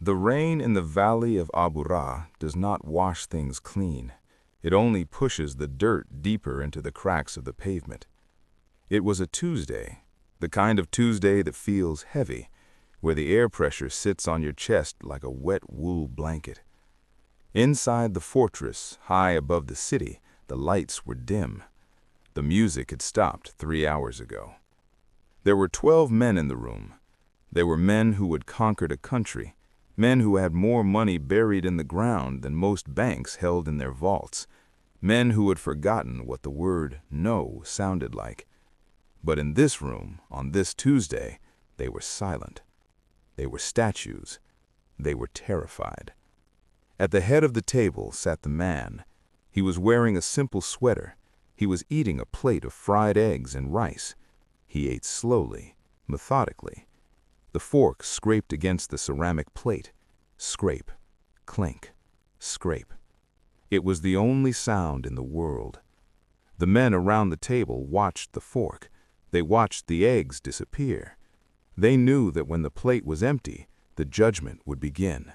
The rain in the valley of Abu Ra does not wash things clean. It only pushes the dirt deeper into the cracks of the pavement. It was a Tuesday, the kind of Tuesday that feels heavy, where the air pressure sits on your chest like a wet wool blanket. Inside the fortress, high above the city, the lights were dim. The music had stopped 3 hours ago. There were 12 men in the room. They were men who had conquered a country, men who had more money buried in the ground than most banks held in their vaults, men who had forgotten what the word no sounded like. But in this room, on this Tuesday, they were silent. They were statues. They were terrified. At the head of the table sat the man. He was wearing a simple sweater. He was eating a plate of fried eggs and rice. He ate slowly, methodically. The fork scraped against the ceramic plate. Scrape, clink, scrape. It was the only sound in the world. The men around the table watched the fork. They watched the eggs disappear. They knew that when the plate was empty, the judgment would begin.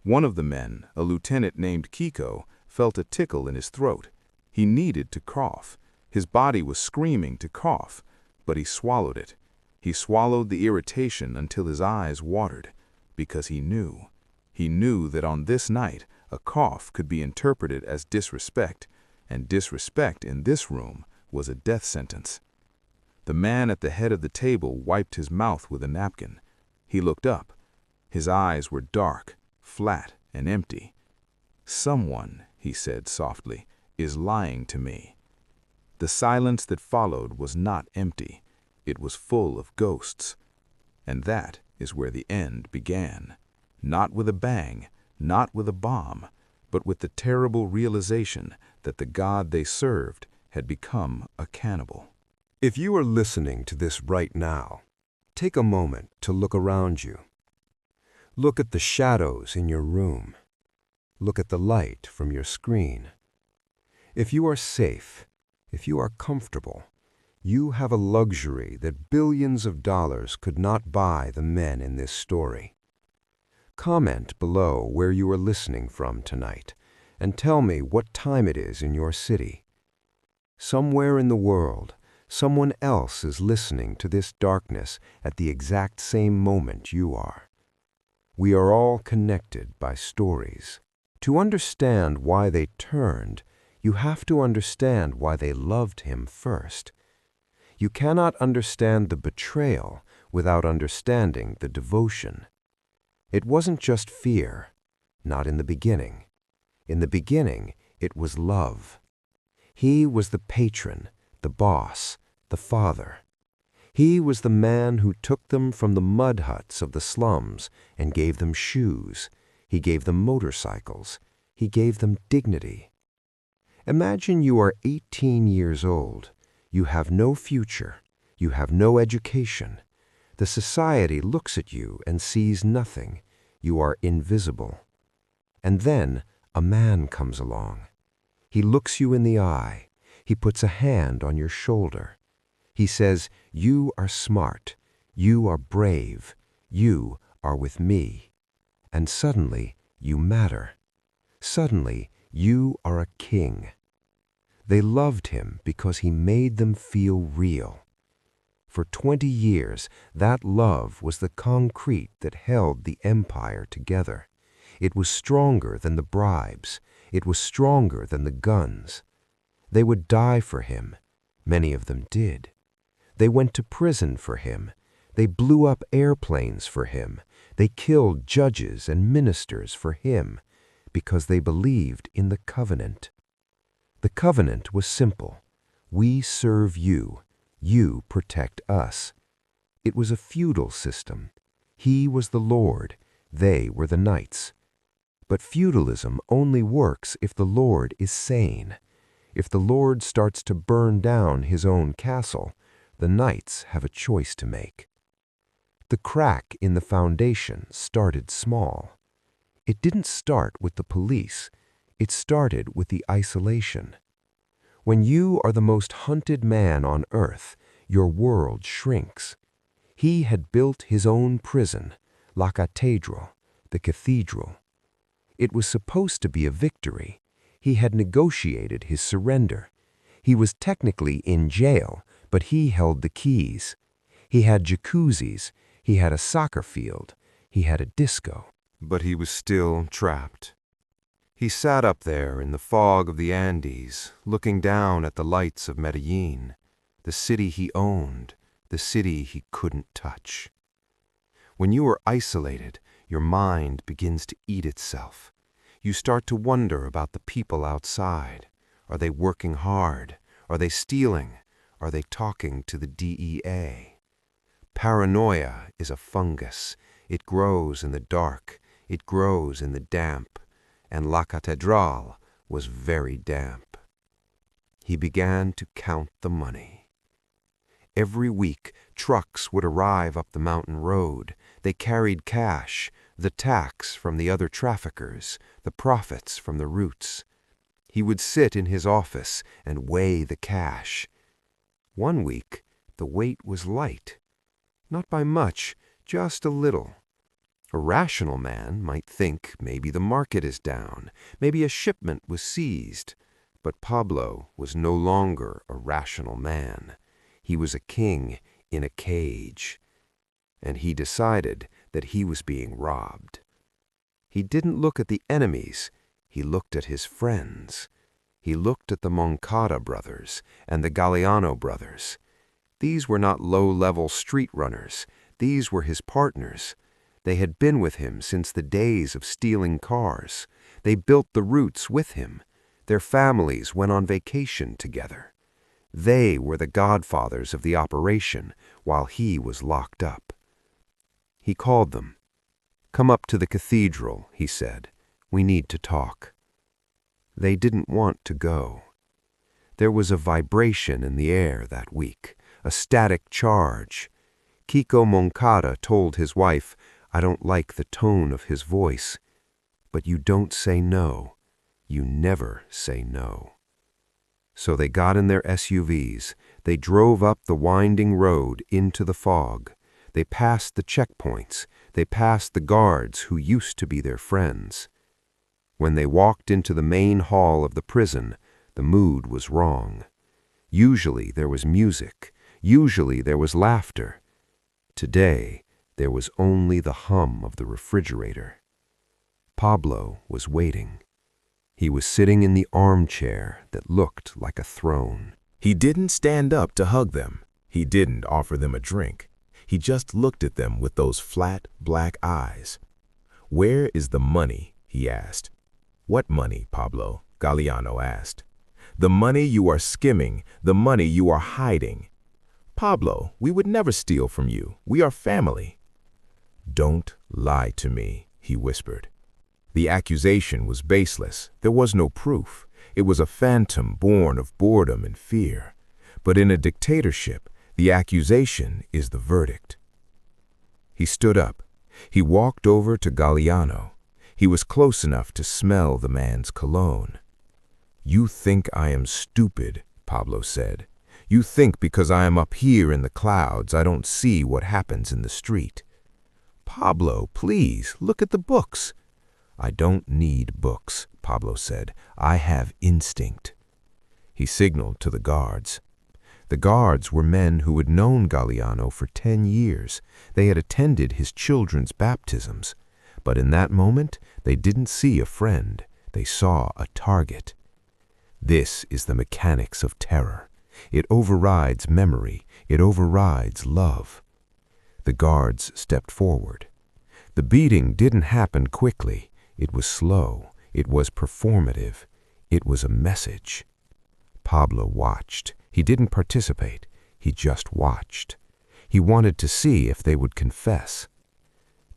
One of the men, a lieutenant named Kiko, felt a tickle in his throat. He needed to cough. His body was screaming to cough, but he swallowed it. He swallowed the irritation until his eyes watered, because he knew. He knew that on this night, a cough could be interpreted as disrespect, and disrespect in this room was a death sentence. The man at the head of the table wiped his mouth with a napkin. He looked up. His eyes were dark, flat, and empty. "Someone," he said softly, "is lying to me." The silence that followed was not empty. It was full of ghosts. And that is where the end began. Not with a bang, not with a bomb, but with the terrible realization that the God they served had become a cannibal. If you are listening to this right now, take a moment to look around you. Look at the shadows in your room. Look at the light from your screen. If you are safe, if you are comfortable, you have a luxury that billions of dollars could not buy the men in this story. Comment below where you are listening from tonight and tell me what time it is in your city. Somewhere in the world, someone else is listening to this darkness at the exact same moment you are. We are all connected by stories. To understand why they turned, you have to understand why they loved him first. You cannot understand the betrayal without understanding the devotion. It wasn't just fear, not in the beginning. In the beginning, it was love. He was the patron, the boss, the father. He was the man who took them from the mud huts of the slums and gave them shoes. He gave them motorcycles. He gave them dignity. Imagine you are 18 years old. You have no future. You have no education. The society looks at you and sees nothing. You are invisible. And then a man comes along. He looks you in the eye. He puts a hand on your shoulder. He says, "You are smart. You are brave. You are with me." And suddenly, you matter. Suddenly, you are a king. They loved him because he made them feel real. For 20 years, that love was the concrete that held the empire together. It was stronger than the bribes. It was stronger than the guns. They would die for him. Many of them did. They went to prison for him. They blew up airplanes for him. They killed judges and ministers for him because they believed in the covenant. The covenant was simple. We serve you. You protect us. It was a feudal system. He was the lord. They were the knights. But feudalism only works if the lord is sane. If the lord starts to burn down his own castle, the knights have a choice to make. The crack in the foundation started small. It didn't start with the police. It started with the isolation. When you are the most hunted man on earth, your world shrinks. He had built his own prison, La Catedral, the cathedral. It was supposed to be a victory. He had negotiated his surrender. He was technically in jail, but he held the keys. He had jacuzzis, he had a soccer field, he had a disco. But he was still trapped. He sat up there in the fog of the Andes, looking down at the lights of Medellin, the city he owned, the city he couldn't touch. When you are isolated, your mind begins to eat itself. You start to wonder about the people outside. Are they working hard? Are they stealing? Are they talking to the DEA? Paranoia is a fungus. It grows in the dark. It grows in the damp. And La Catedral was very damp. He began to count the money. Every week, trucks would arrive up the mountain road. They carried cash, the tax from the other traffickers, the profits from the routes. He would sit in his office and weigh the cash. One week, the weight was light. Not by much, just a little. A rational man might think maybe the market is down, maybe a shipment was seized. But Pablo was no longer a rational man. He was a king in a cage. And he decided that he was being robbed. He didn't look at the enemies, he looked at his friends. He looked at the Moncada brothers and the Galeano brothers. These were not low-level street runners. These were his partners. They had been with him since the days of stealing cars. They built the routes with him. Their families went on vacation together. They were the godfathers of the operation while he was locked up. He called them. "Come up to the cathedral," he said. "We need to talk." They didn't want to go. There was a vibration in the air that week, a static charge. Kiko Moncada told his wife, "I don't like the tone of his voice." But you don't say no. You never say no. So they got in their SUVs. They drove up the winding road into the fog. They passed the checkpoints. They passed the guards who used to be their friends. When they walked into the main hall of the prison, the mood was wrong. Usually there was music. Usually there was laughter. Today, there was only the hum of the refrigerator. Pablo was waiting. He was sitting in the armchair that looked like a throne. He didn't stand up to hug them. He didn't offer them a drink. He just looked at them with those flat, black eyes. "Where is the money?" he asked. "What money, Pablo?" Galeano asked. "The money you are skimming, the money you are hiding." "Pablo, we would never steal from you. We are family." "Don't lie to me," he whispered. The accusation was baseless. There was no proof. It was a phantom born of boredom and fear. But in a dictatorship, the accusation is the verdict. He stood up. He walked over to Galeano. He was close enough to smell the man's cologne. "You think I am stupid," Pablo said. "You think because I am up here in the clouds, I don't see what happens in the street." "Pablo, please, look at the books." "I don't need books," Pablo said. "I have instinct." He signaled to the guards. The guards were men who had known Galeano for 10 years. They had attended his children's baptisms. But in that moment, they didn't see a friend. They saw a target. This is the mechanics of terror. It overrides memory. It overrides love. The guards stepped forward. The beating didn't happen quickly. It was slow. It was performative. It was a message. Pablo watched. He didn't participate. He just watched. He wanted to see if they would confess.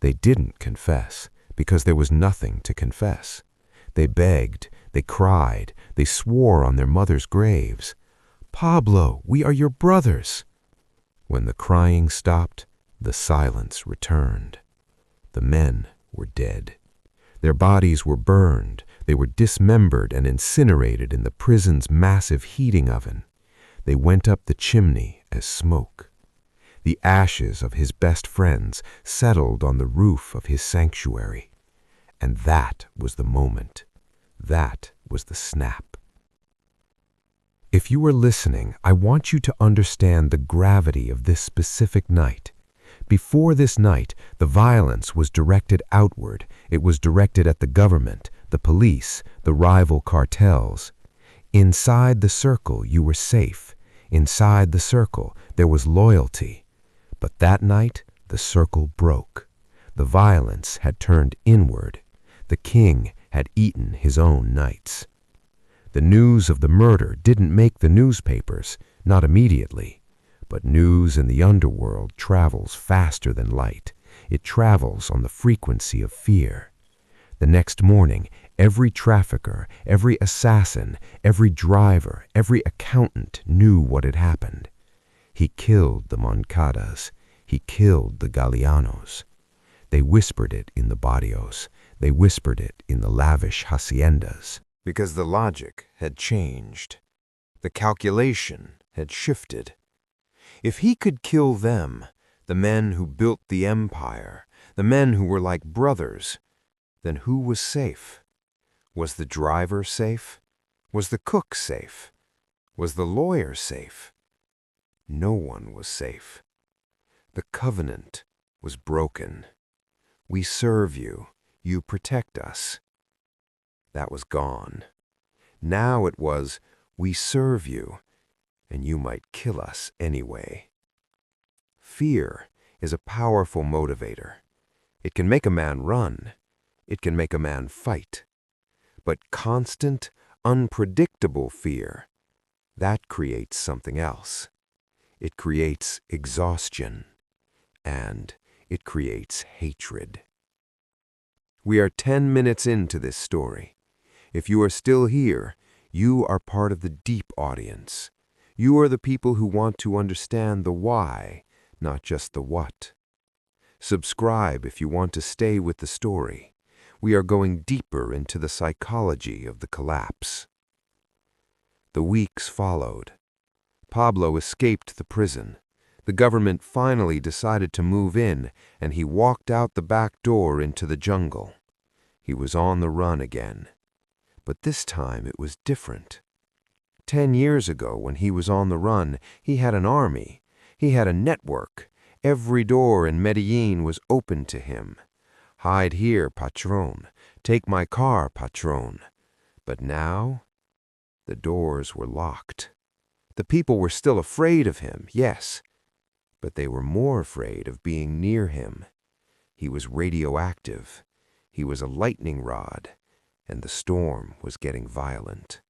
They didn't confess because there was nothing to confess. They begged. They cried. They swore on their mothers' graves. "Pablo, we are your brothers." When the crying stopped, the silence returned. The men were dead. Their bodies were burned. They were dismembered and incinerated in the prison's massive heating oven. They went up the chimney as smoke. The ashes of his best friends settled on the roof of his sanctuary. And that was the moment. That was the snap. If you are listening, I want you to understand the gravity of this specific night. Before this night, the violence was directed outward. It was directed at the government, the police, the rival cartels. Inside the circle, you were safe. Inside the circle, there was loyalty. But that night, the circle broke. The violence had turned inward. The king had eaten his own knights. The news of the murder didn't make the newspapers, not immediately. But news in the underworld travels faster than light. It travels on the frequency of fear. The next morning, every trafficker, every assassin, every driver, every accountant knew what had happened. He killed the Moncadas. He killed the Galianos. They whispered it in the barrios. They whispered it in the lavish haciendas. Because the logic had changed. The calculation had shifted. If he could kill them, the men who built the empire, the men who were like brothers, then who was safe? Was the driver safe? Was the cook safe? Was the lawyer safe? No one was safe. The covenant was broken. We serve you, you protect us. That was gone. Now it was, we serve you, and you might kill us anyway. Fear is a powerful motivator. It can make a man run. It can make a man fight. But constant, unpredictable fear, that creates something else. It creates exhaustion, and it creates hatred. We are 10 minutes into this story. If you are still here, you are part of the deep audience. You are the people who want to understand the why, not just the what. Subscribe if you want to stay with the story. We are going deeper into the psychology of the collapse. The weeks followed. Pablo escaped the prison. The government finally decided to move in, and he walked out the back door into the jungle. He was on the run again. But this time it was different. 10 years ago, when he was on the run, he had an army. He had a network. Every door in Medellin was open to him. Hide here, patron. Take my car, patron. But now, the doors were locked. The people were still afraid of him, yes, but they were more afraid of being near him. He was radioactive. He was a lightning rod, and the storm was getting violent.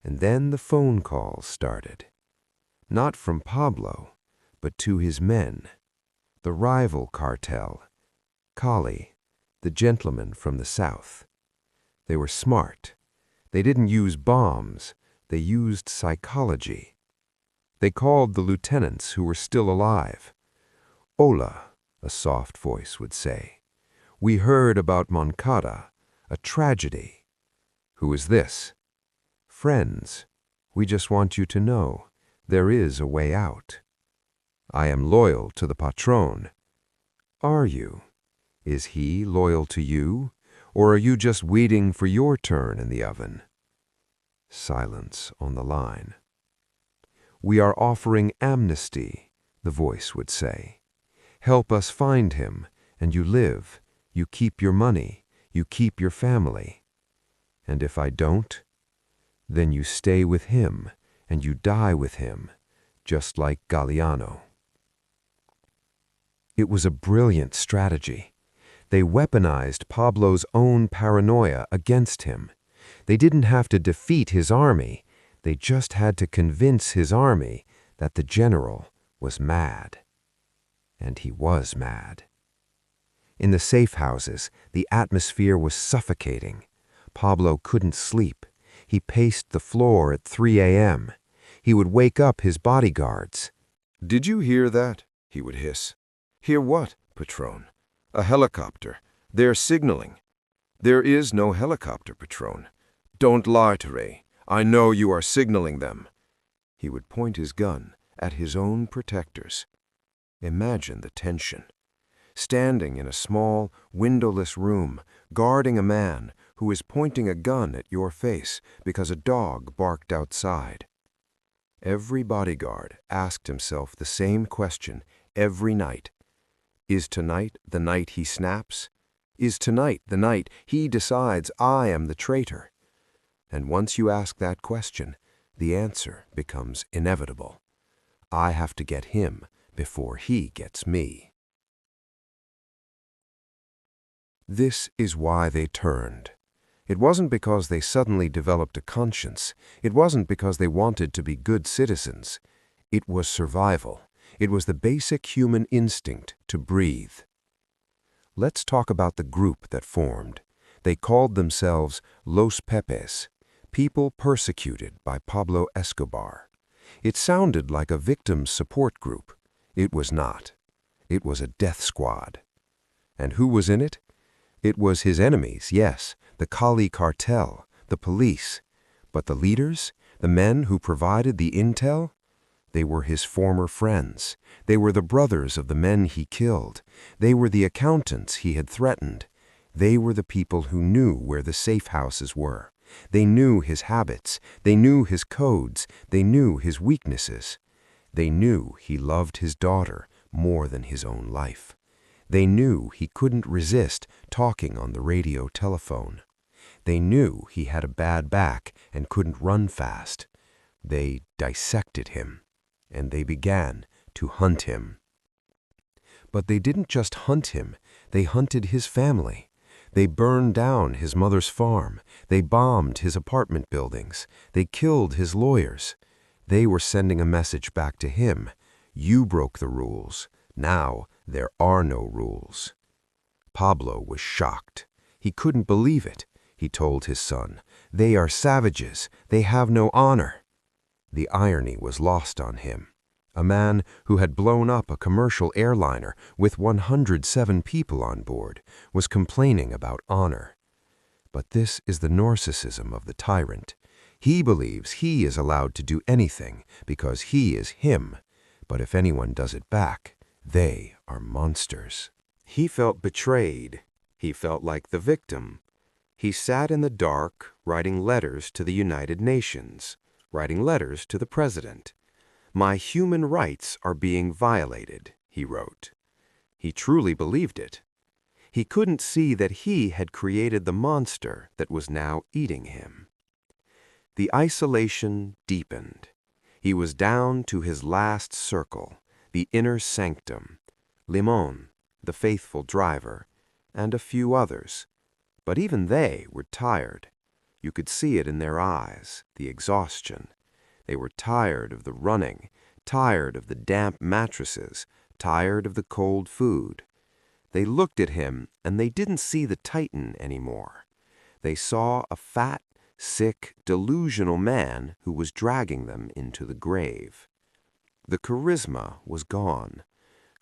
And then the phone calls started. Not from Pablo, but to his men, the rival cartel, Cali, the gentleman from the south. They were smart. They didn't use bombs. They used psychology. They called the lieutenants who were still alive. "Hola," a soft voice would say. "We heard about Moncada, a tragedy." "Who is this?" "Friends, we just want you to know there is a way out." "I am loyal to the patron." "Are you? Is he loyal to you? Or are you just waiting for your turn in the oven?" Silence on the line. "We are offering amnesty," the voice would say. "Help us find him, and you live. You keep your money. You keep your family. And if I don't, then you stay with him, and you die with him, just like Galiano." It was a brilliant strategy. They weaponized Pablo's own paranoia against him. They didn't have to defeat his army. They just had to convince his army that the general was mad. And he was mad. In the safe houses, the atmosphere was suffocating. Pablo couldn't sleep. He paced the floor at 3 a.m. He would wake up his bodyguards. "Did you hear that?" he would hiss. "Hear what, patron? A helicopter. They're signaling." "There is no helicopter, patron. Don't lie to me. I know you are signaling them." He would point his gun at his own protectors. Imagine the tension. standing in a small, windowless room, guarding a man who is pointing a gun at your face because a dog barked outside. Every bodyguard asked himself the same question every night. Is tonight the night he snaps? Is tonight the night he decides I am the traitor? And once you ask that question, the answer becomes inevitable. I have to get him before he gets me. This is why they turned. It wasn't because they suddenly developed a conscience. It wasn't because they wanted to be good citizens. It was survival. It was the basic human instinct to breathe. Let's talk about the group that formed. They called themselves Los Pepes, people persecuted by Pablo Escobar. It sounded like a victims support group. It was not. It was a death squad. And who was in it? It was his enemies, yes, the Cali cartel, the police. But the leaders, the men who provided the intel, they were his former friends. They were the brothers of the men he killed. They were the accountants he had threatened. They were the people who knew where the safe houses were. They knew his habits. They knew his codes. They knew his weaknesses. They knew he loved his daughter more than his own life. They knew he couldn't resist talking on the radio telephone. They knew he had a bad back and couldn't run fast. They dissected him, and they began to hunt him. But they didn't just hunt him, they hunted his family. They burned down his mother's farm. They bombed his apartment buildings. They killed his lawyers. They were sending a message back to him. You broke the rules. Now there are no rules. Pablo was shocked. He couldn't believe it. He told his son, "They are savages. They have no honor." The irony was lost on him. A man who had blown up a commercial airliner with 107 people on board was complaining about honor. But this is the narcissism of the tyrant. He believes he is allowed to do anything because he is him. But if anyone does it back, they are monsters. He felt betrayed. He felt like the victim. He sat in the dark, writing letters to the United Nations, writing letters to the president. "My human rights are being violated," he wrote. He truly believed it. He couldn't see that he had created the monster that was now eating him. The isolation deepened. He was down to his last circle, the inner sanctum, Limon, the faithful driver, and a few others. But even they were tired. You could see it in their eyes, the exhaustion. They were tired of the running, tired of the damp mattresses, tired of the cold food. They looked at him, and they didn't see the Titan anymore. They saw a fat, sick, delusional man who was dragging them into the grave. The charisma was gone.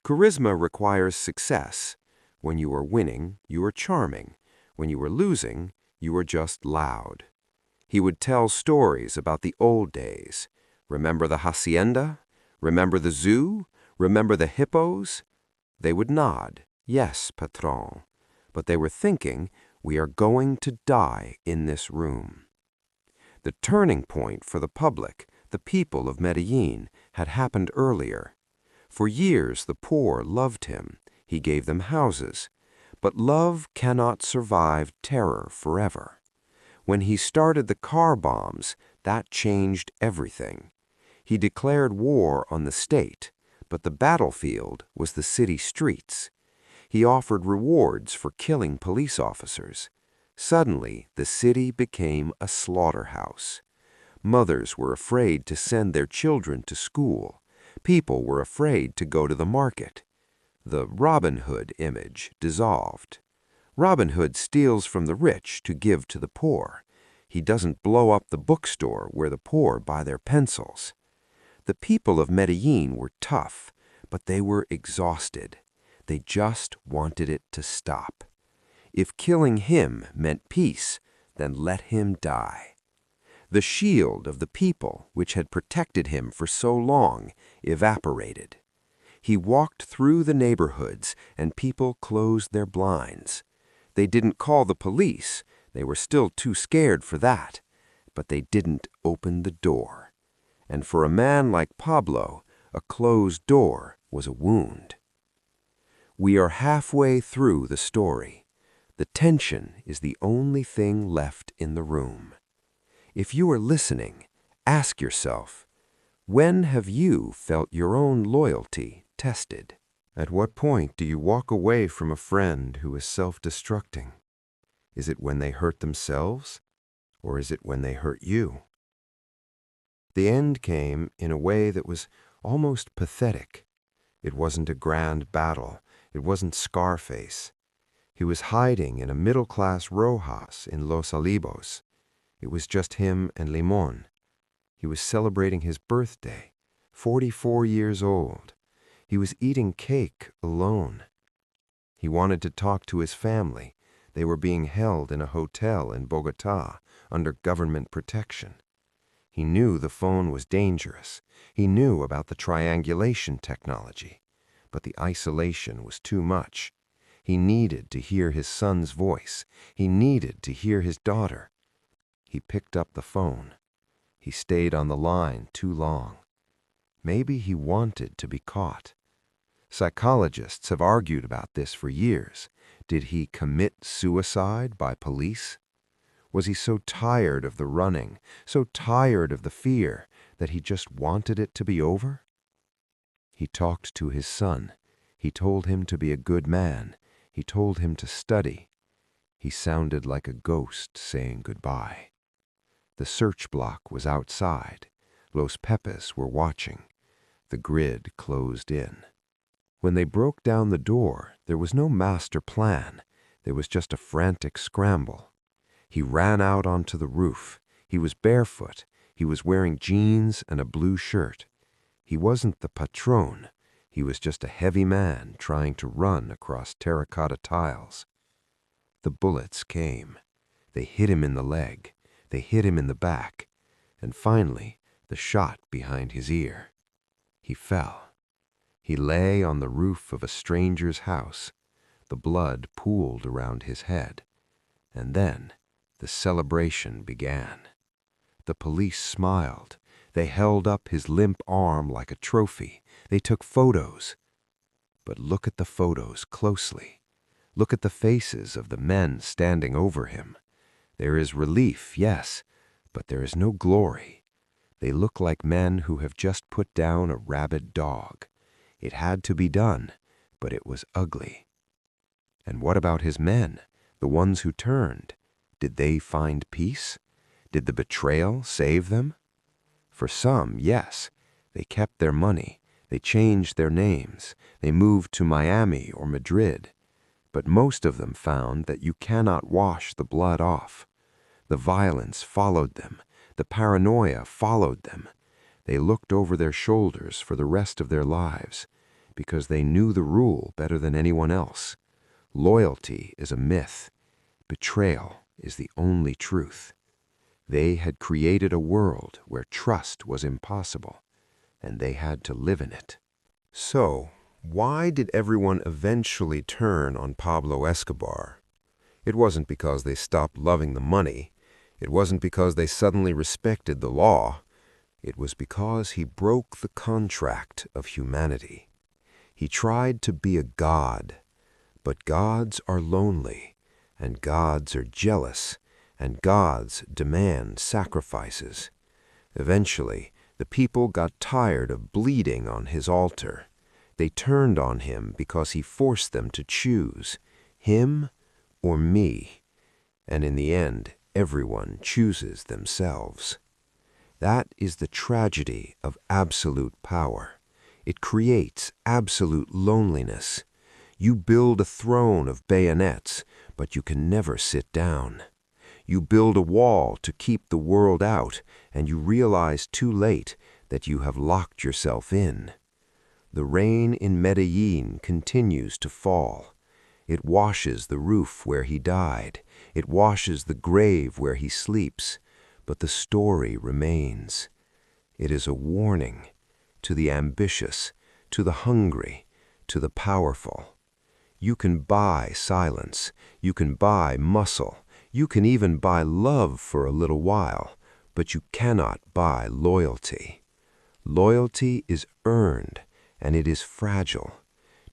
Charisma requires success. When you are winning, you are charming. When you are losing, you are just loud. He would tell stories about the old days. Remember the hacienda? Remember the zoo? Remember the hippos? They would nod, yes, patron. But they were thinking, we are going to die in this room. The turning point for the public, the people of Medellin, had happened earlier. For years the poor loved him. He gave them houses. But love cannot survive terror forever. When he started the car bombs, that changed everything. He declared war on the state, but the battlefield was the city streets. He offered rewards for killing police officers. Suddenly, the city became a slaughterhouse. Mothers were afraid to send their children to school. People were afraid to go to the market. The Robin Hood image dissolved. Robin Hood steals from the rich to give to the poor. He doesn't blow up the bookstore where the poor buy their pencils. The people of Medellin were tough, but they were exhausted. They just wanted it to stop. If killing him meant peace, then let him die. The shield of the people, which had protected him for so long, evaporated. He walked through the neighborhoods, and people closed their blinds. They didn't call the police. They were still too scared for that. But they didn't open the door. And for a man like Pablo, a closed door was a wound. We are halfway through the story. The tension is the only thing left in the room. If you are listening, ask yourself, when have you felt your own loyalty tested? At what point do you walk away from a friend who is self-destructing? Is it when they hurt themselves, or is it when they hurt you? The end came in a way that was almost pathetic. It wasn't a grand battle. It wasn't Scarface. He was hiding in a middle-class row house in Los Olivos. It was just him and Limon. He was celebrating his birthday, 44 years old. He was eating cake alone. He wanted to talk to his family. They were being held in a hotel in Bogotá under government protection. He knew the phone was dangerous. He knew about the triangulation technology. But the isolation was too much. He needed to hear his son's voice. He needed to hear his daughter. He picked up the phone. He stayed on the line too long. Maybe he wanted to be caught. Psychologists have argued about this for years. Did he commit suicide by police? Was he so tired of the running, so tired of the fear, that he just wanted it to be over? He talked to his son. He told him to be a good man. He told him to study. He sounded like a ghost saying goodbye. The search block was outside. Los Pepes were watching. The grid closed in. When they broke down the door, there was no master plan. There was just a frantic scramble. He ran out onto the roof. He was barefoot. He was wearing jeans and a blue shirt. He wasn't the patron. He was just a heavy man trying to run across terracotta tiles. The bullets came. They hit him in the leg. They hit him in the back. And finally, the shot behind his ear. He fell. He lay on the roof of a stranger's house. The blood pooled around his head. And then the celebration began. The police smiled. They held up his limp arm like a trophy. They took photos. But look at the photos closely. Look at the faces of the men standing over him. There is relief, yes, but there is no glory. They look like men who have just put down a rabid dog. It had to be done, but it was ugly. And what about his men, the ones who turned? Did they find peace? Did the betrayal save them? For some, yes. They kept their money. They changed their names. They moved to Miami or Madrid. But most of them found that you cannot wash the blood off. The violence followed them. The paranoia followed them. They looked over their shoulders for the rest of their lives because they knew the rule better than anyone else. Loyalty is a myth. Betrayal is the only truth. They had created a world where trust was impossible, and they had to live in it. So, why did everyone eventually turn on Pablo Escobar? It wasn't because they stopped loving the money. It wasn't because they suddenly respected the law. It was because he broke the contract of humanity. He tried to be a god, but gods are lonely, and gods are jealous, and gods demand sacrifices. Eventually, the people got tired of bleeding on his altar. They turned on him because he forced them to choose, him or me. And in the end, everyone chooses themselves. That is the tragedy of absolute power. It creates absolute loneliness. You build a throne of bayonets, but you can never sit down. You build a wall to keep the world out, and you realize too late that you have locked yourself in. The rain in Medellin continues to fall. It washes the roof where he died. It washes the grave where he sleeps. But the story remains. It is a warning to the ambitious, to the hungry, to the powerful. You can buy silence, you can buy muscle, you can even buy love for a little while, but you cannot buy loyalty. Loyalty is earned, and it is fragile.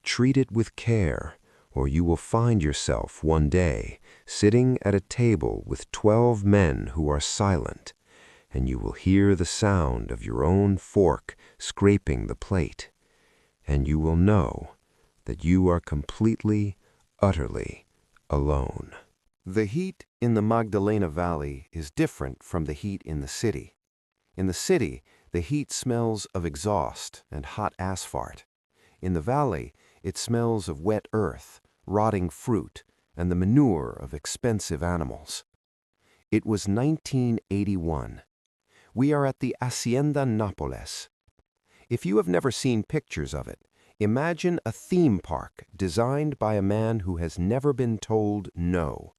Treat it with care, or you will find yourself one day sitting at a table with 12 men who are silent, and you will hear the sound of your own fork scraping the plate, and you will know that you are completely, utterly alone. The heat in the Magdalena Valley is different from the heat in the city. In the city, the heat smells of exhaust and hot asphalt. In the valley, it smells of wet earth, rotting fruit, and the manure of expensive animals. It was 1981. We are at the Hacienda Nápoles. If you have never seen pictures of it, imagine a theme park designed by a man who has never been told no.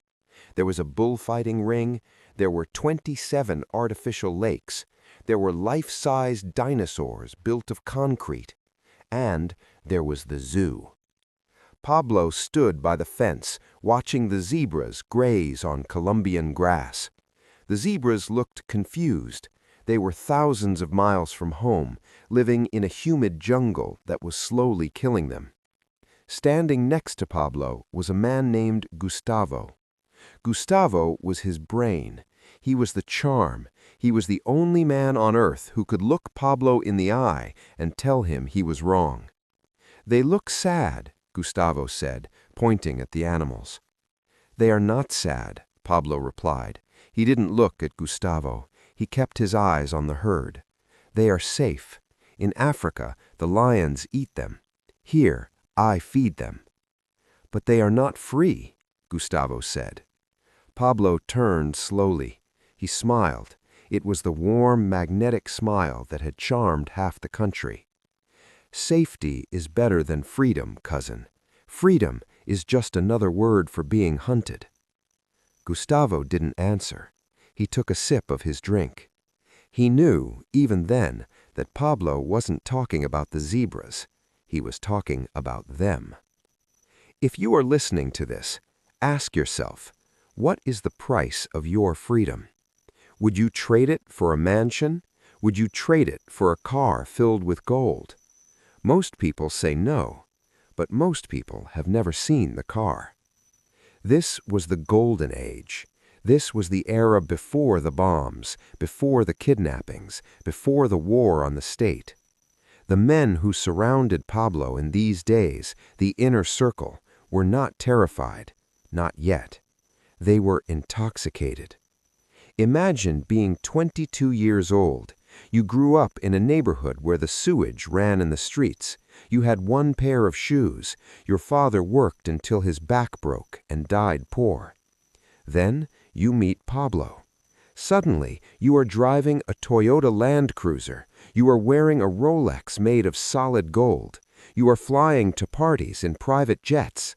There was a bullfighting ring, there were 27 artificial lakes, there were life-size dinosaurs built of concrete, and there was the zoo. Pablo stood by the fence, watching the zebras graze on Colombian grass. The zebras looked confused. They were thousands of miles from home, living in a humid jungle that was slowly killing them. Standing next to Pablo was a man named Gustavo. Gustavo was his brain. He was the charm. He was the only man on earth who could look Pablo in the eye and tell him he was wrong. "They look sad," Gustavo said, pointing at the animals. "They are not sad," Pablo replied. He didn't look at Gustavo. He kept his eyes on the herd. "They are safe. In Africa, the lions eat them. Here, I feed them." "But they are not free," Gustavo said. Pablo turned slowly. He smiled. It was the warm, magnetic smile that had charmed half the country. "Safety is better than freedom, cousin. Freedom is just another word for being hunted." Gustavo didn't answer. He took a sip of his drink. He knew, even then, that Pablo wasn't talking about the zebras. He was talking about them. If you are listening to this, ask yourself, what is the price of your freedom? Would you trade it for a mansion? Would you trade it for a car filled with gold? Most people say no, but most people have never seen the car. This was the golden age. This was the era before the bombs, before the kidnappings, before the war on the state. The men who surrounded Pablo in these days, the inner circle, were not terrified, not yet. They were intoxicated. Imagine being 22 years old. You grew up in a neighborhood where the sewage ran in the streets. You had one pair of shoes. Your father worked until his back broke and died poor. Then you meet Pablo. Suddenly, you are driving a Toyota Land Cruiser. You are wearing a Rolex made of solid gold. You are flying to parties in private jets.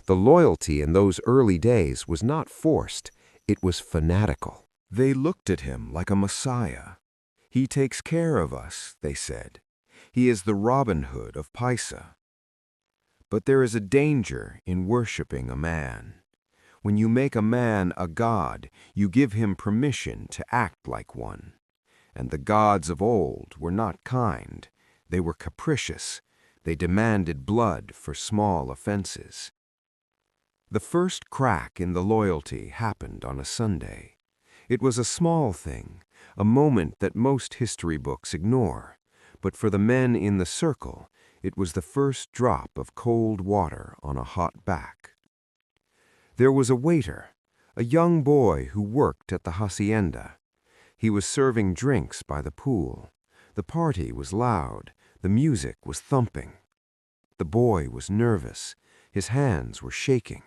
The loyalty in those early days was not forced. It was fanatical. They looked at him like a messiah. "He takes care of us," they said. "He is the Robin Hood of Paisa." But there is a danger in worshiping a man. When you make a man a god, you give him permission to act like one. And the gods of old were not kind. They were capricious. They demanded blood for small offenses. The first crack in the loyalty happened on a Sunday. It was a small thing, a moment that most history books ignore. But for the men in the circle, it was the first drop of cold water on a hot back. There was a waiter, a young boy who worked at the hacienda. He was serving drinks by the pool. The party was loud. The music was thumping. The boy was nervous. His hands were shaking.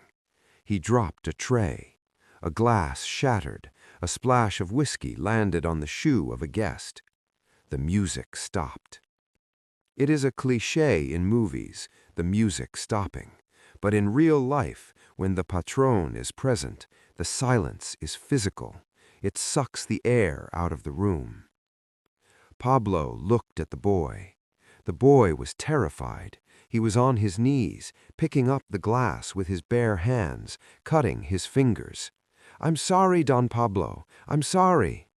He dropped a tray. A glass shattered. A splash of whiskey landed on the shoe of a guest. The music stopped. It is a cliché in movies, the music stopping. But in real life, when the patron is present, the silence is physical. It sucks the air out of the room. Pablo looked at the boy. The boy was terrified. He was on his knees, picking up the glass with his bare hands, cutting his fingers. "I'm sorry, Don Pablo. I'm sorry."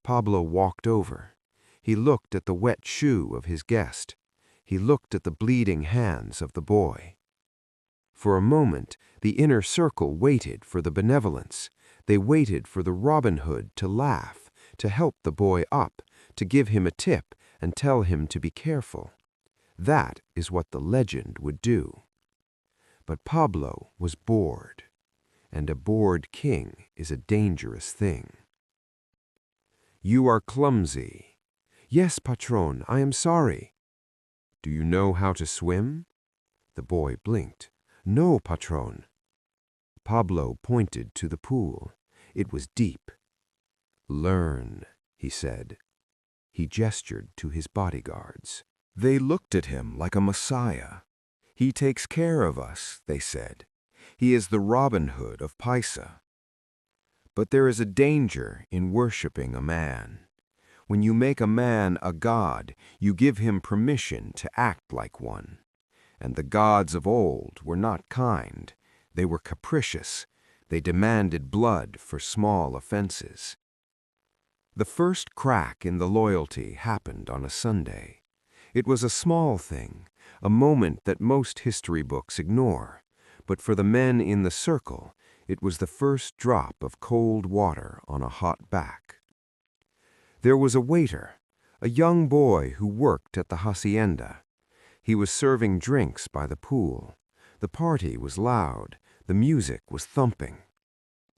Pablo walked over. He looked at the wet shoe of his guest. He looked at the bleeding hands of the boy. For a moment, the inner circle waited for the benevolence. They waited for the Robin Hood to laugh, to help the boy up, to give him a tip and tell him to be careful. That is what the legend would do. But Pablo was bored, and a bored king is a dangerous thing. "You are clumsy." "Yes, patron, I am sorry." "Do you know how to swim?" The boy blinked. "No, patron." Pablo pointed to the pool. It was deep. "Learn," he said. He gestured to his bodyguards. They looked at him like a messiah. "He takes care of us," they said. "He is the Robin Hood of Paisa." But there is a danger in worshiping a man. When you make a man a god, you give him permission to act like one. And the gods of old were not kind. They were capricious. They demanded blood for small offenses. The first crack in the loyalty happened on a Sunday. It was a small thing, a moment that most history books ignore. But for the men in the circle, it was the first drop of cold water on a hot back. There was a waiter, a young boy who worked at the hacienda. He was serving drinks by the pool. The party was loud. The music was thumping.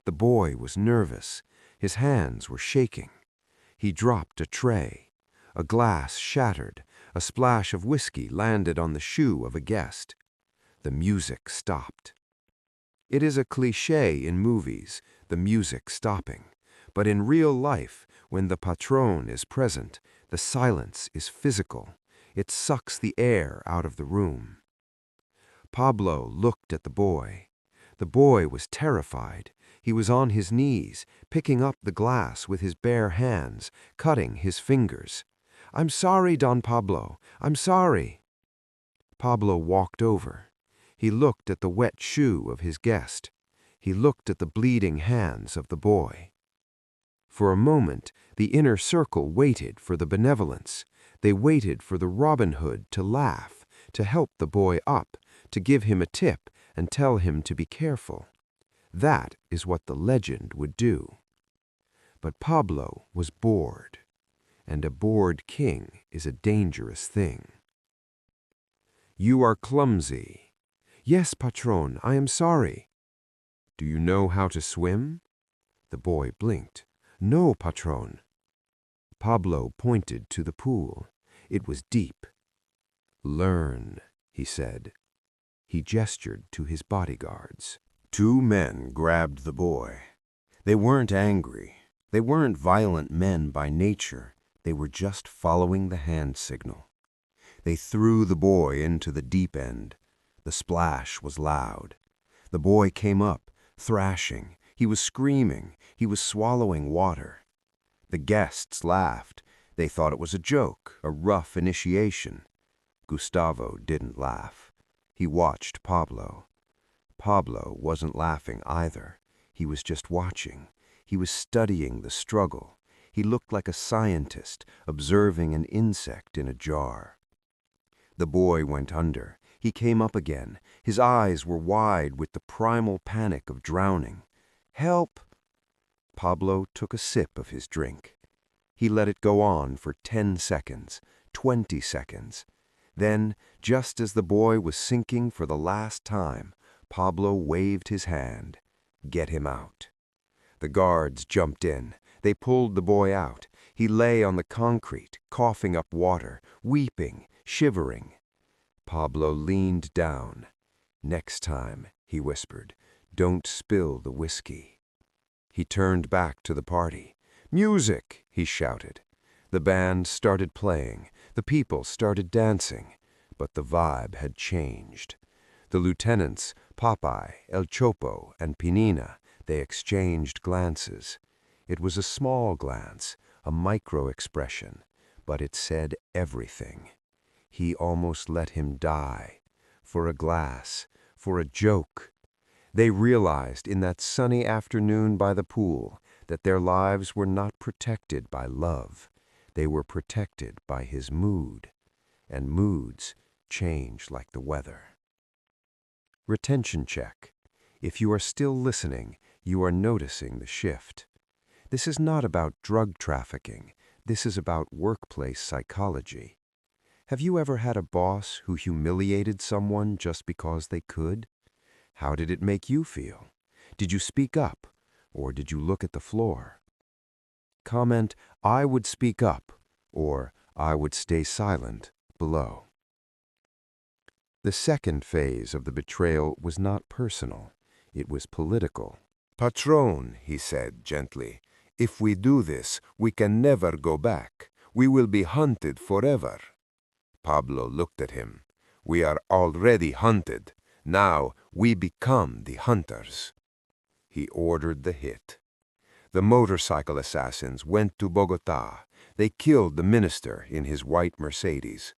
The boy was nervous. His hands were shaking. He dropped a tray. A glass shattered. A splash of whiskey landed on the shoe of a guest. The music stopped. It is a cliché in movies, the music stopping. But in real life, when the patron is present, the silence is physical. It sucks the air out of the room. Pablo looked at the boy. The boy was terrified. He was on his knees, picking up the glass with his bare hands, cutting his fingers. "I'm sorry, Don Pablo. I'm sorry." Pablo walked over. He looked at the wet shoe of his guest. He looked at the bleeding hands of the boy. For a moment, the inner circle waited for the benevolence. They waited for the Robin Hood to laugh, to help the boy up, to give him a tip and tell him to be careful. That is what the legend would do. But Pablo was bored, and a bored king is a dangerous thing. "You are clumsy." "Yes, patron, I am sorry." "Do you know how to swim?" The boy blinked. "No, patron." Pablo pointed to the pool. It was deep. "Learn," he said. He gestured to his bodyguards. Two men grabbed the boy. They weren't angry. They weren't violent men by nature. They were just following the hand signal. They threw the boy into the deep end. The splash was loud. The boy came up, thrashing. He was screaming. He was swallowing water. The guests laughed. They thought it was a joke, a rough initiation. Gustavo didn't laugh. He watched Pablo. Pablo wasn't laughing either. He was just watching. He was studying the struggle. He looked like a scientist observing an insect in a jar. The boy went under. He came up again. His eyes were wide with the primal panic of drowning. "Help!" Pablo took a sip of his drink. He let it go on for 10 seconds, 20 seconds. Then, just as the boy was sinking for the last time, Pablo waved his hand. "Get him out." The guards jumped in. They pulled the boy out. He lay on the concrete, coughing up water, weeping, shivering. Pablo leaned down. "Next time," he whispered, "don't spill the whiskey." He turned back to the party. "Music!" he shouted. The band started playing. The people started dancing. But the vibe had changed. The lieutenants, Popeye, El Chopo, and Pinina, they exchanged glances. It was a small glance, a micro-expression, but it said everything. He almost let him die. For a glass, for a joke. They realized in that sunny afternoon by the pool that their lives were not protected by love. They were protected by his mood. And moods change like the weather. Retention check. If you are still listening, you are noticing the shift. This is not about drug trafficking. This is about workplace psychology. Have you ever had a boss who humiliated someone just because they could? How did it make you feel? Did you speak up, or did you look at the floor? Comment, "I would speak up," or "I would stay silent," below. The second phase of the betrayal was not personal. It was political. "Patron," he said gently, "if we do this, we can never go back. We will be hunted forever." Pablo looked at him. "We are already hunted. Now we become the hunters." He ordered the hit. The motorcycle assassins went to Bogotá. They killed the minister in his white Mercedes.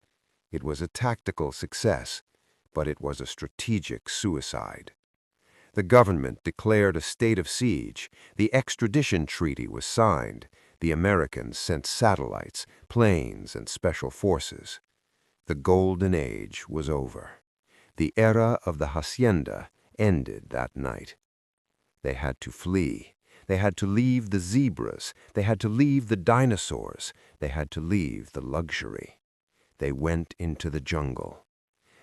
It was a tactical success, but it was a strategic suicide. The government declared a state of siege. The extradition treaty was signed. The Americans sent satellites, planes, and special forces. The golden age was over. The era of the hacienda ended that night. They had to flee. They had to leave the zebras. They had to leave the dinosaurs. They had to leave the luxury. They went into the jungle.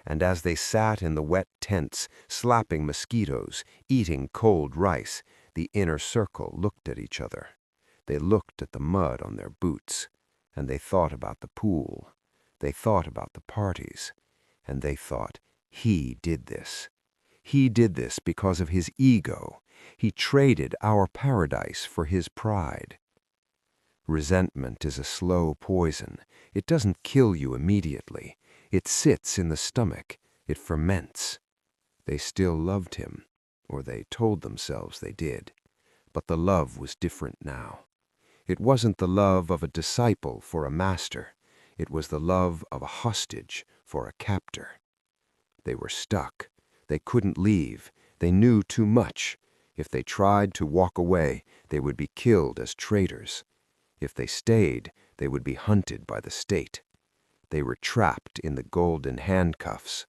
And as they sat in the wet tents, slapping mosquitoes, eating cold rice, the inner circle looked at each other. They looked at the mud on their boots, and they thought about the pool. They thought about the parties, and they thought, he did this. He did this because of his ego. He traded our paradise for his pride. Resentment is a slow poison. It doesn't kill you immediately. It sits in the stomach. It ferments. They still loved him, or they told themselves they did. But the love was different now. It wasn't the love of a disciple for a master. It was the love of a hostage for a captor. They were stuck. They couldn't leave. They knew too much. If they tried to walk away, they would be killed as traitors. If they stayed, they would be hunted by the state. They were trapped in the golden handcuffs,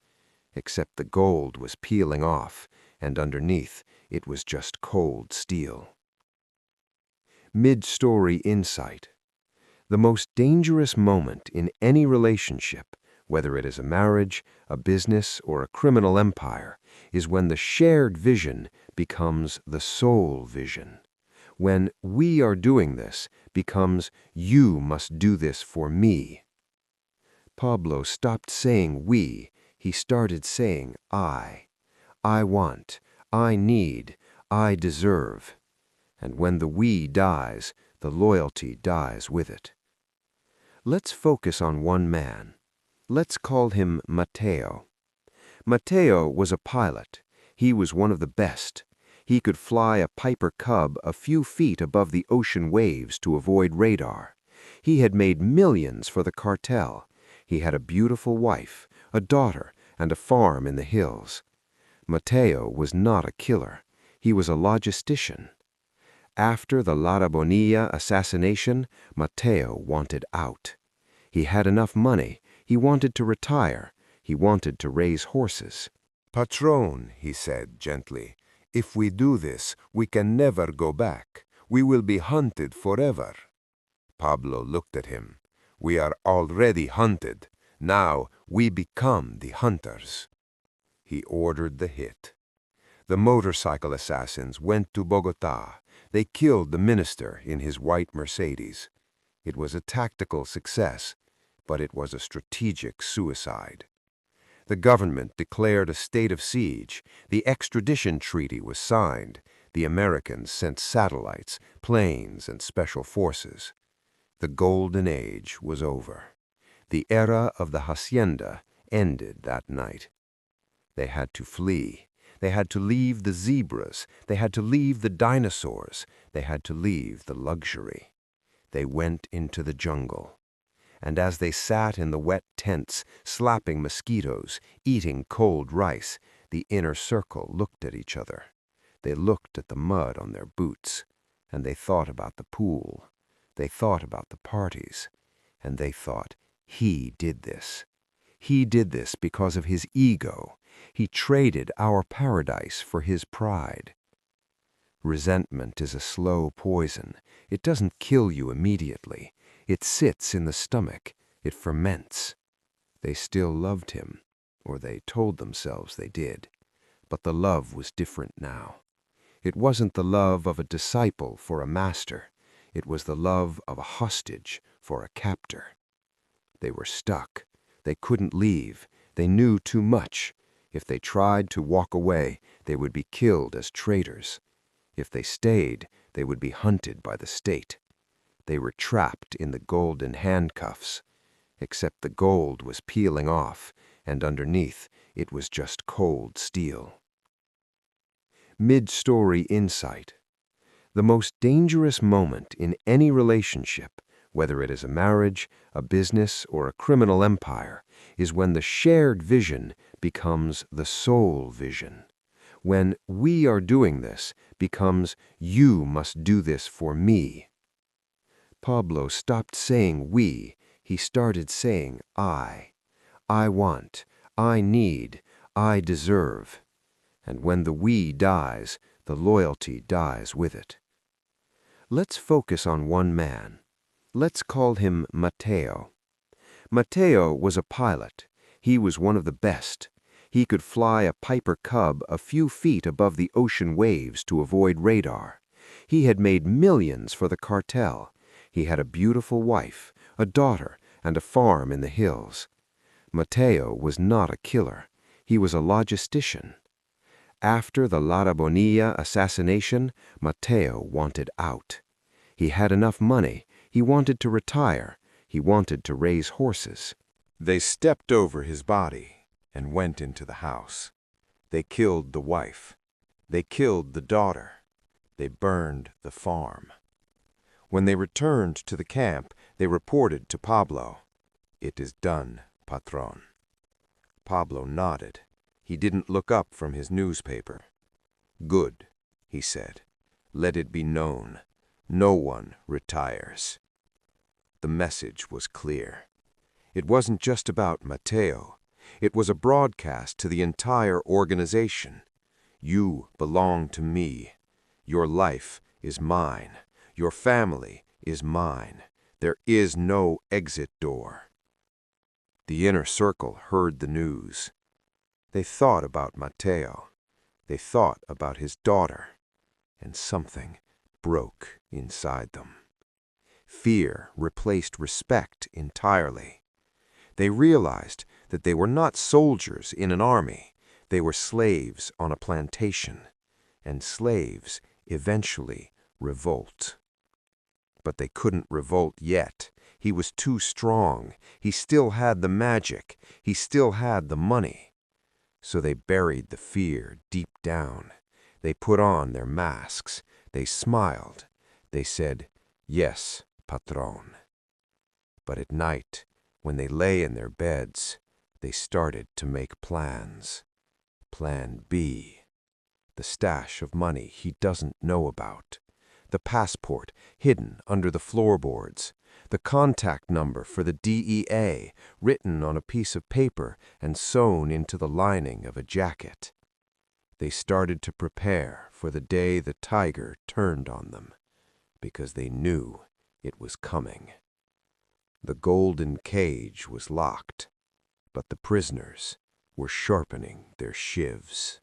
except the gold was peeling off, and underneath it was just cold steel. Mid-story insight. The most dangerous moment in any relationship, whether it is a marriage, a business, or a criminal empire, is when the shared vision becomes the sole vision. When "we are doing this" becomes "you must do this for me." Pablo stopped saying "we." He started saying "I." I want, I need, I deserve. And when the "we" dies, the loyalty dies with it. Let's focus on one man. Let's call him Mateo. Mateo was a pilot. He was one of the best. He could fly a Piper Cub a few feet above the ocean waves to avoid radar. He had made millions for the cartel. He had a beautiful wife, a daughter, and a farm in the hills. Mateo was not a killer. He was a logistician. After the Lara Bonilla assassination, Mateo wanted out. He had enough money. He wanted to retire. He wanted to raise horses. "Patron," he said gently, "if we do this, we can never go back. We will be hunted forever." Pablo looked at him. "We are already hunted. Now we become the hunters." He ordered the hit. The motorcycle assassins went to Bogotá. They killed the minister in his white Mercedes. It was a tactical success, but it was a strategic suicide. The government declared a state of siege. The extradition treaty was signed. The Americans sent satellites, planes, and special forces. The golden age was over. The era of the hacienda ended that night. They had to flee. They had to leave the zebras. They had to leave the dinosaurs. They had to leave the luxury. They went into the jungle. And as they sat in the wet tents, slapping mosquitoes, eating cold rice, the inner circle looked at each other. They looked at the mud on their boots, and they thought about the pool. They thought about the parties, and they thought, he did this. He did this because of his ego. He traded our paradise for his pride. Resentment is a slow poison. It doesn't kill you immediately. It sits in the stomach. It ferments. They still loved him, or they told themselves they did. But the love was different now. It wasn't the love of a disciple for a master. It was the love of a hostage for a captor. They were stuck. They couldn't leave. They knew too much. If they tried to walk away, they would be killed as traitors. If they stayed, they would be hunted by the state. They were trapped in the golden handcuffs, except the gold was peeling off, and underneath it was just cold steel. Mid-story insight. The most dangerous moment in any relationship, whether it is a marriage, a business, or a criminal empire, is when the shared vision becomes the sole vision. When we are doing this becomes you must do this for me. Pablo stopped saying we. He started saying I. I want, I need, I deserve. And when the we dies, the loyalty dies with it. Let's focus on one man. Let's call him Mateo. Mateo was a pilot. He was one of the best. He could fly a Piper Cub a few feet above the ocean waves to avoid radar. He had made millions for the cartel. He had a beautiful wife, a daughter, and a farm in the hills. Mateo was not a killer. He was a logistician. After the Lara Bonilla assassination, Mateo wanted out. He had enough money. He wanted to retire. He wanted to raise horses. They stepped over his body and went into the house. They killed the wife. They killed the daughter. They burned the farm. When they returned to the camp, they reported to Pablo. "It is done, patron." Pablo nodded. He didn't look up from his newspaper. "Good," he said. "Let it be known. No one retires." The message was clear. It wasn't just about Mateo. It was a broadcast to the entire organization. You belong to me. Your life is mine. Your family is mine. There is no exit door. The inner circle heard the news. They thought about Mateo. They thought about his daughter. And something broke inside them. Fear replaced respect entirely. They realized that they were not soldiers in an army. They were slaves on a plantation. And slaves eventually revolt. But they couldn't revolt yet. He was too strong. He still had the magic. He still had the money. So they buried the fear deep down. They put on their masks. They smiled. They said, "Yes, patron." But at night, when they lay in their beds, they started to make plans. Plan B. The stash of money he doesn't know about. The passport hidden under the floorboards. The contact number for the DEA written on a piece of paper and sewn into the lining of a jacket. They started to prepare for the day the tiger turned on them, because they knew it was coming. The golden cage was locked, but the prisoners were sharpening their shivs.